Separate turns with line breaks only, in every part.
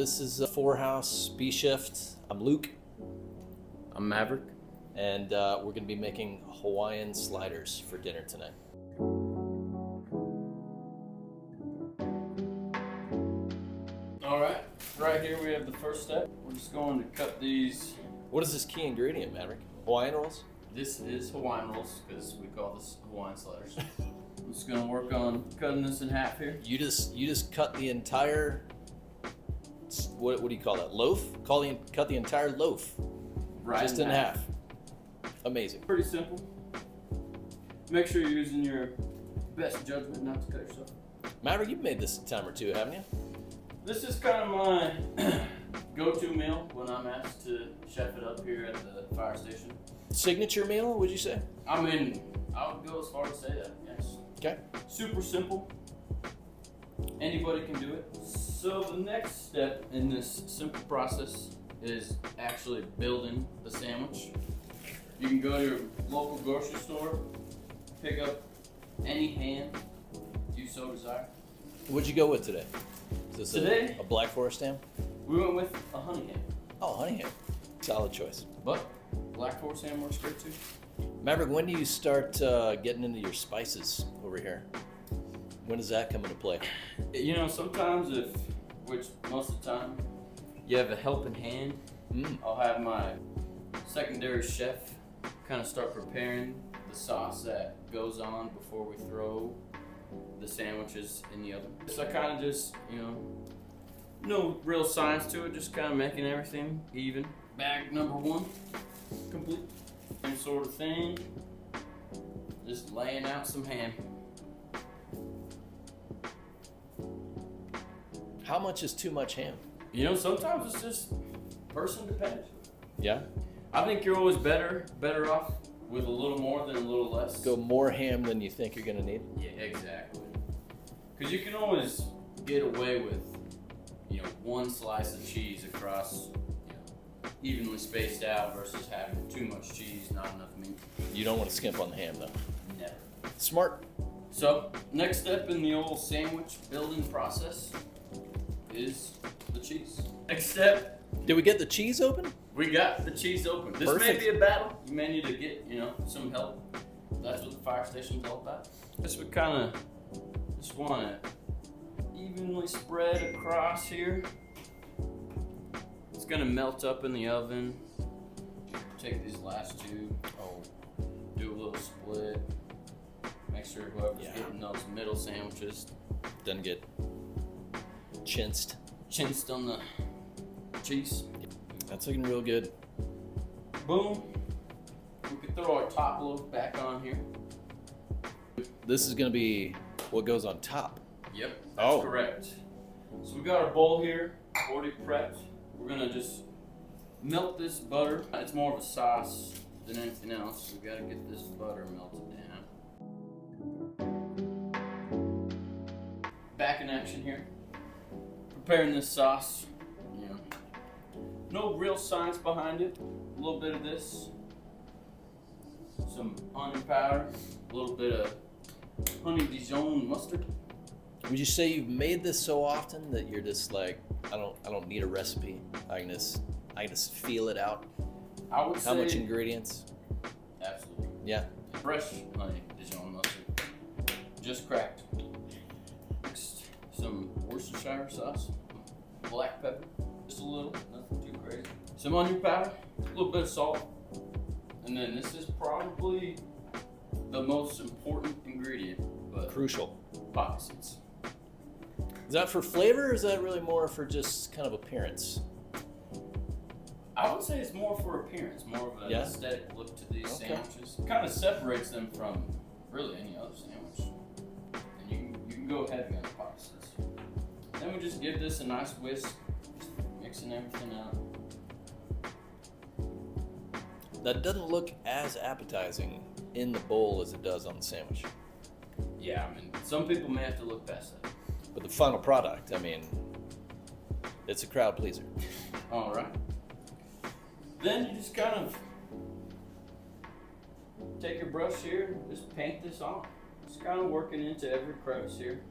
This is a 4-house B shift. I'm Luke.
I'm Maverick.
And we're going to be making Hawaiian sliders for dinner tonight.
Alright, right here we have the first step. We're just going to cut these.
What is this key ingredient, Maverick? Hawaiian rolls?
This is Hawaiian Rolls, because we call this Hawaiian Sliders. I'm just going to work on cutting this in half here.
You just cut the entire, what do you call that, loaf? Cut the entire loaf.
Right
just in half. Amazing.
Pretty simple. Make sure you're using your best judgment not to cut yourself.
Maverick, you've made this a time or two, haven't you?
This is kind of my go-to meal when I'm asked to chef it up here at the fire station.
Signature meal, would you say?
I mean, I would go as far as to say that, yes.
Okay.
Super simple. Anybody can do it. So the next step in this simple process is actually building the sandwich. You can go to your local grocery store, pick up any ham you so desire.
What'd you go with today? Is this
Today?
a Black Forest ham?
We went with a honey ham.
Oh, honey ham. Solid choice.
But Black Forest ham works great too.
Maverick, when do you start getting into your spices over here? When does that come into play?
You know, sometimes which most of the time, you have a helping hand. I'll have my secondary chef kind of start preparing the sauce that goes on before we throw the sandwiches in the oven. So I kind of just, no real science to it, just kind of making everything even. Bag number one, complete. Same sort of thing, just laying out some ham.
How much is too much ham?
You know, sometimes it's just person dependent.
Yeah?
I think you're always better off with a little more than a little less.
Go more ham than you think you're gonna need?
Yeah, exactly. Because you can always get away with, one slice of cheese across, evenly spaced out versus having too much cheese, not enough meat.
You don't want to skimp on the ham though.
Never.
Smart.
So, next step in the old sandwich building process is the cheese. Next step.
Did we get the cheese open?
We got the cheese open. This
Perfect.
may be a battle. You may need to get, some help. That's what the fire station's all about. This would kind of just want to evenly spread across here. It's gonna melt up in the oven. Take these last two. Do a little split. Make sure whoever's getting those middle sandwiches
Doesn't get chinced.
on the cheese.
That's looking real good.
Boom. We could throw our top loaf back on here.
This is gonna be what goes on top.
Yep, that's correct. So we got our bowl here, already prepped. We're gonna just melt this butter. It's more of a sauce than anything else. We gotta get this butter melted down. Back in action here. Preparing this sauce. No real science behind it. A little bit of this. Some onion powder. A little bit of honey Dijon mustard.
Would you say you've made this so often that you're just like, I don't need a recipe. I can just feel it out?
I would say.
How much ingredients?
Absolutely.
Yeah.
Fresh honey Dijon mustard. Just cracked. Next, some Worcestershire sauce. Black pepper. Just a little. Nothing too crazy. Some onion powder. A little bit of salt. And then this is probably the most important ingredient. But
Crucial.
poppy seeds.
Is that for flavor or is that really more for just kind of appearance?
I would say it's more for appearance, more of an aesthetic look to these sandwiches. It kind of separates them from really any other sandwich. And you can go ahead and make poppy seeds. Then we just give this a nice whisk, just mixing everything out.
That doesn't look as appetizing in the bowl as it does on the sandwich.
Yeah, I mean, some people may have to look past that.
But the final product, I mean, it's a crowd pleaser.
All right. Then you just kind of take your brush here and just paint this on. Just kind of working into every crevice here.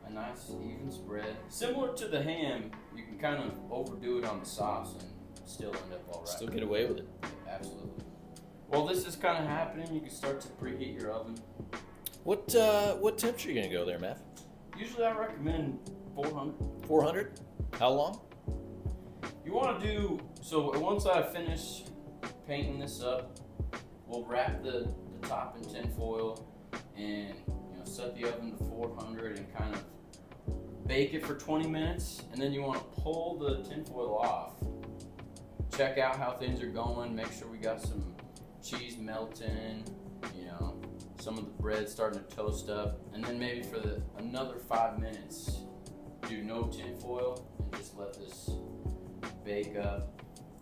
a nice even spread. Similar to the ham, you can kind of overdo it on the sauce and still end up all right.
Still get away with it.
Absolutely. While this is kind of happening, you can start to preheat your oven.
What temperature are you gonna go there, Matt?
Usually I recommend 400.
400? How long?
You want to do, so once I finish painting this up, we'll wrap the top in tin foil and set the oven to 400 and kind of bake it for 20 minutes, and then you want to pull the tin foil off. Check out how things are going, make sure we got some cheese melting, some of the bread starting to toast up, and then maybe for another 5 minutes, do no tin foil and just let this bake up,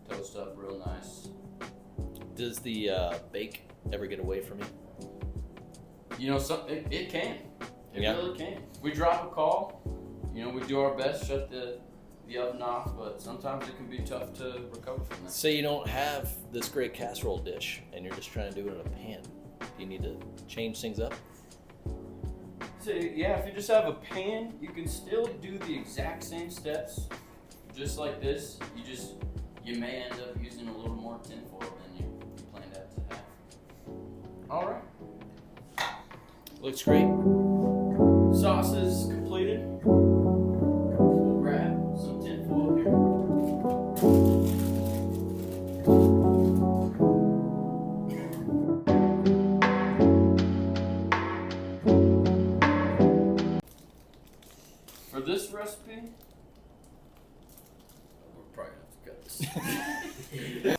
toast up real nice.
Does the bake ever get away from you?
It can. It
Yeah.
really can. We drop a call. We do our best, shut the oven off, but sometimes it can be tough to recover from that.
Say you don't have this great casserole dish and you're just trying to do it in a pan. Do you need to change things up?
So yeah, if you just have a pan, you can still do the exact same steps, just like this. You may end up using a little more tin foil than you planned out to have. All right.
Looks great.
Sauce is completed. We'll grab some tin foil here. For this recipe, we're probably gonna have to cut this.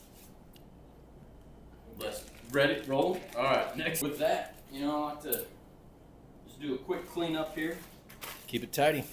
Let's ready, roll. All right, next with that, I like to just do a quick cleanup here.
Keep it tidy.